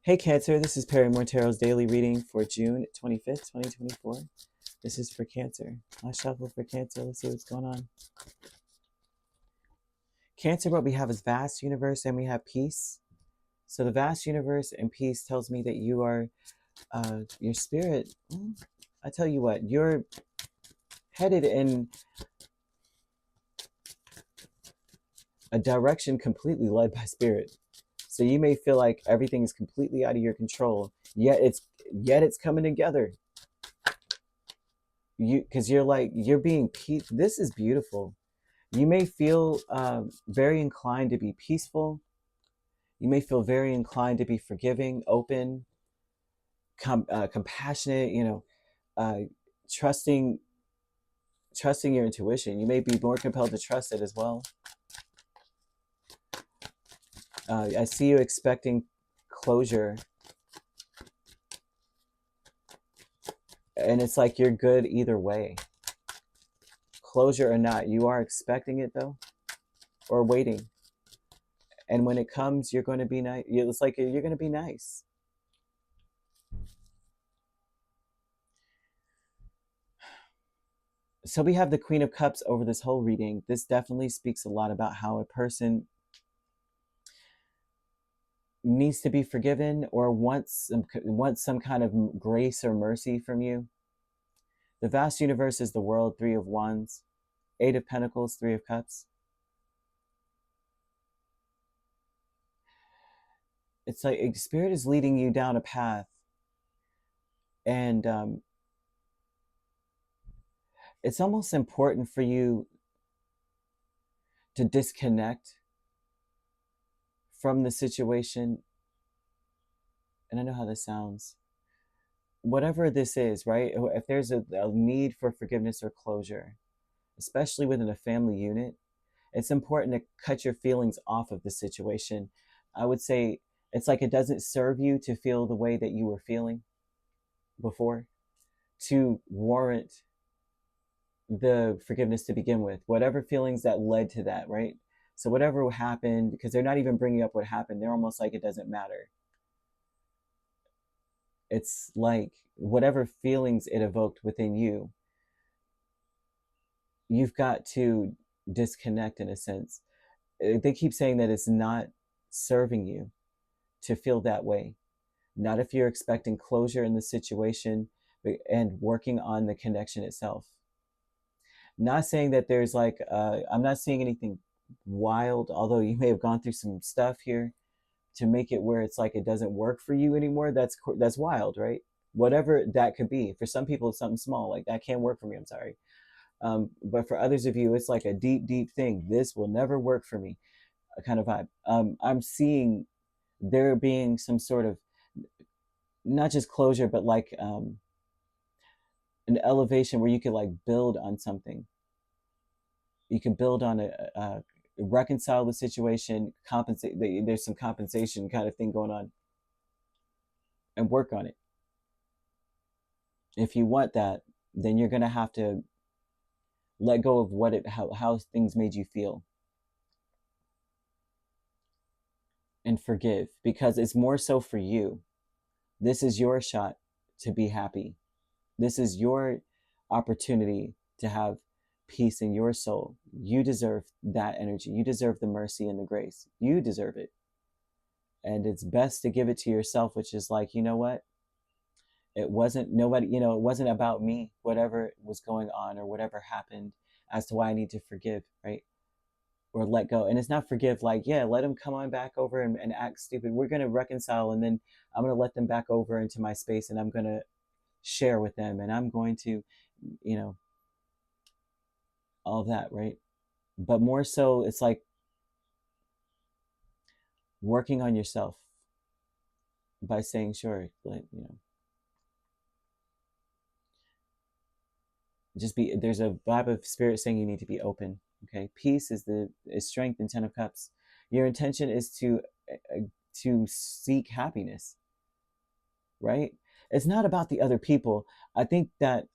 Hey Cancer, this is Perrymore Tarot's daily reading for June 25th, 2024. This is for Cancer. I shuffle for Cancer. Let's see what's going on. Cancer, what we have is vast universe and we have peace. So the vast universe and peace tells me that you are, your spirit, I tell you what, you're headed in a direction completely led by spirit. So you may feel like everything is completely out of your control, yet it's coming together. Because you're being peace. This is beautiful. You may feel very inclined to be peaceful. You may feel very inclined to be forgiving, open, compassionate. Trusting your intuition. You may be more compelled to trust it as well. I see you expecting closure, and it's like you're good either way. Closure or not, you are expecting it though, or waiting. And when it comes, you're going to be nice. It's like you're going to be nice. So we have the Queen of Cups over this whole reading. This definitely speaks a lot about how a person needs to be forgiven or wants some kind of grace or mercy from you. The vast universe is the world, Three of Wands, Eight of Pentacles, Three of Cups. It's like Spirit is leading you down a path, and it's almost important for you to disconnect from the situation. And I know how this sounds. Whatever this is, right? If there's a need for forgiveness or closure, especially within a family unit, it's important to cut your feelings off of the situation. I would say it's like it doesn't serve you to feel the way that you were feeling before to warrant the forgiveness to begin with. Whatever feelings that led to that, right? So whatever happened, because they're not even bringing up what happened, they're almost like it doesn't matter. It's like whatever feelings it evoked within you, you've got to disconnect in a sense. They keep saying that it's not serving you to feel that way. Not if you're expecting closure in the situation and working on the connection itself. Not saying that there's like, I'm not seeing anything wild, although you may have gone through some stuff here to make it where it's like it doesn't work for you anymore. That's wild, right? Whatever that could be. For some people, it's something small, like that can't work for me, I'm sorry. But for others of you, it's like a deep, deep thing. This will never work for me, a kind of vibe. I'm seeing there being some sort of, not just closure, but like an elevation where you could like build on something. You can build on a reconcile the situation, compensate. There's some compensation kind of thing going on, and work on it. If you want that, then you're gonna have to let go of how things made you feel, and forgive, because it's more so for you. This is your shot to be happy. This is your opportunity to have peace in your soul. You deserve that energy. You deserve the mercy and the grace. You deserve it. And it's best to give it to yourself, which is like, you know what? It wasn't it wasn't about me, whatever was going on or whatever happened, as to why I need to forgive, right? Or let go. And it's not forgive like, yeah, let them come on back over and act stupid. We're going to reconcile, and then I'm going to let them back over into my space, and I'm going to share with them, and I'm going to, all that, right? But more so, it's like working on yourself by saying, sure, like, there's a vibe of spirit saying you need to be open. Okay, peace is strength in Ten of Cups. Your intention is to seek happiness, right? It's not about the other people. I think that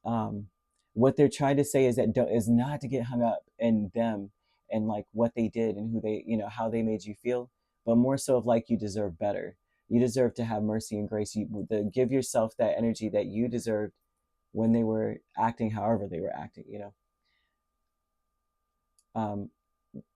what they're trying to say is that is not to get hung up in them and like what they did and who they, how they made you feel, but more so of like you deserve better. You deserve to have mercy and grace. Give yourself that energy that you deserved when they were acting however they were acting, you know.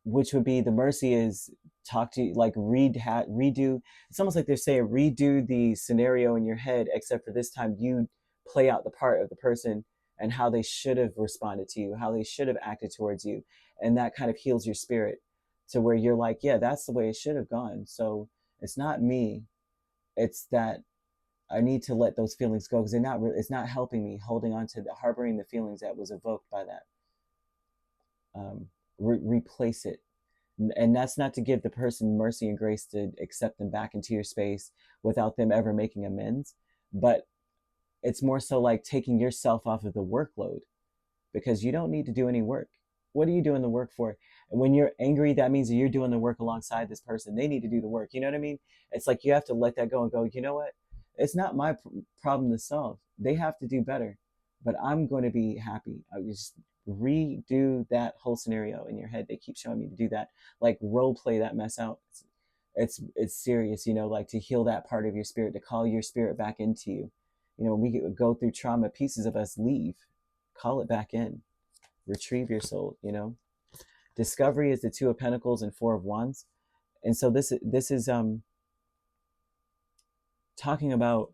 Which would be, the mercy is talk to you, like redo. It's almost like they're saying redo the scenario in your head, except for this time you play out the part of the person and how they should have responded to you, how they should have acted towards you. And that kind of heals your spirit to where you're like, yeah, that's the way it should have gone. So it's not me. It's that I need to let those feelings go, because it's not helping me holding on to harboring the feelings that was evoked by that. Replace it. And that's not to give the person mercy and grace to accept them back into your space without them ever making amends, but it's more so like taking yourself off of the workload, because you don't need to do any work. What are you doing the work for? And when you're angry, that means that you're doing the work alongside this person. They need to do the work. You know what I mean? It's like you have to let that go and go, you know what? It's not my problem to solve. They have to do better, but I'm going to be happy. I just redo that whole scenario in your head. They keep showing me to do that, like role play that mess out. It's serious, you know, like to heal that part of your spirit, to call your spirit back into you. You know, when we go through trauma, pieces of us leave. Call it back in. Retrieve your soul, you know. Discovery is the Two of Pentacles and Four of Wands. And so this is talking about,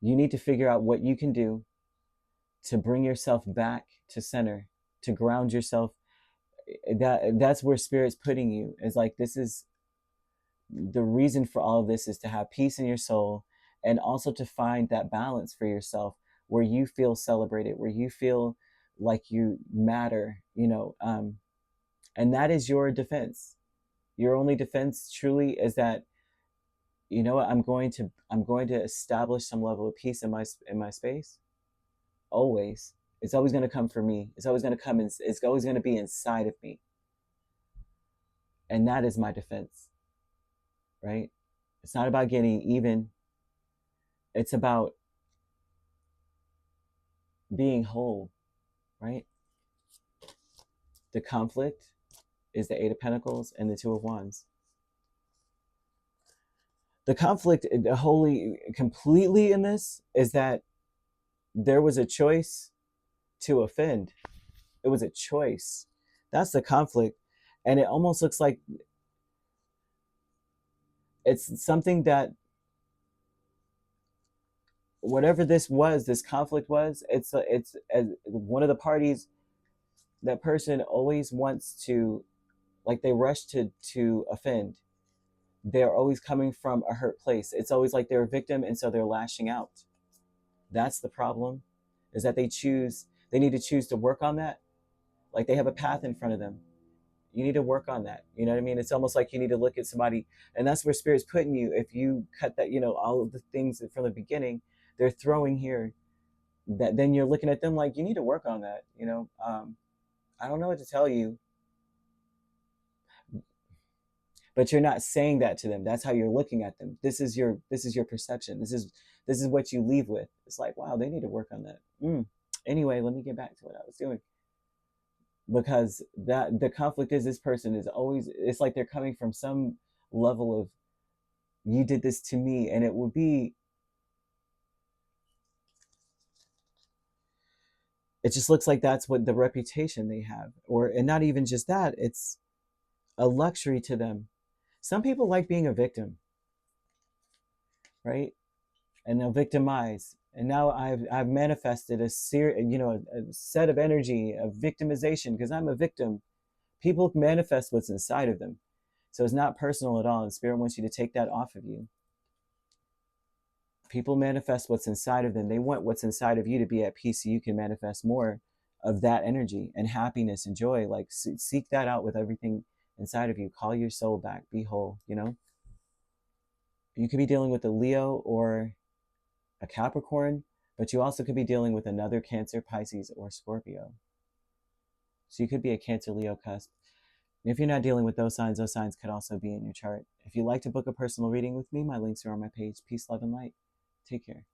you need to figure out what you can do to bring yourself back to center, to ground yourself. That's where Spirit's putting you. Is like, this is the reason for all of this, is to have peace in your soul, and also to find that balance for yourself where you feel celebrated, where you feel like you matter, you know. And that is your defense. Your only defense truly is that, you know what, I'm going to establish some level of peace in my space. Always. It's always going to come for me. It's always going to come in, it's always going to be inside of me. And that is my defense. Right? It's not about getting even. It's about being whole, right? The conflict is the Eight of Pentacles and the Two of Wands. The conflict wholly, completely in this is that there was a choice to offend. It was a choice. That's the conflict. And it almost looks like it's something that, whatever this conflict was, it's one of the parties, that person always wants to, like, they rush to offend. They're always coming from a hurt place. It's always like they're a victim, and so they're lashing out. That's the problem, is that they need to choose to work on that. Like, they have a path in front of them. You need to work on that. You know what I mean? It's almost like you need to look at somebody, and that's where Spirit's putting you. If you cut that, you know, all of the things from the beginning, they're throwing here, that then you're looking at them like, you need to work on that. You know, I don't know what to tell you, but you're not saying that to them. That's how you're looking at them. This is your perception. This is what you leave with. It's like, wow, they need to work on that. Anyway, let me get back to what I was doing. Because that the conflict is, this person is always, it's like they're coming from some level of, you did this to me. And it would be, it just looks like that's what the reputation they have. And not even just that, it's a luxury to them. Some people like being a victim, right? And they'll victimize. And now I've manifested a set of energy of victimization, because I'm a victim. People manifest what's inside of them. So it's not personal at all. And Spirit wants you to take that off of you. People manifest what's inside of them. They want what's inside of you to be at peace, so you can manifest more of that energy and happiness and joy. Like, seek that out with everything inside of you. Call your soul back. Be whole, you know? You could be dealing with a Leo or a Capricorn, but you also could be dealing with another Cancer, Pisces, or Scorpio. So you could be a Cancer, Leo cusp. And if you're not dealing with those signs could also be in your chart. If you'd like to book a personal reading with me, my links are on my page. Peace, love, and light. Take care.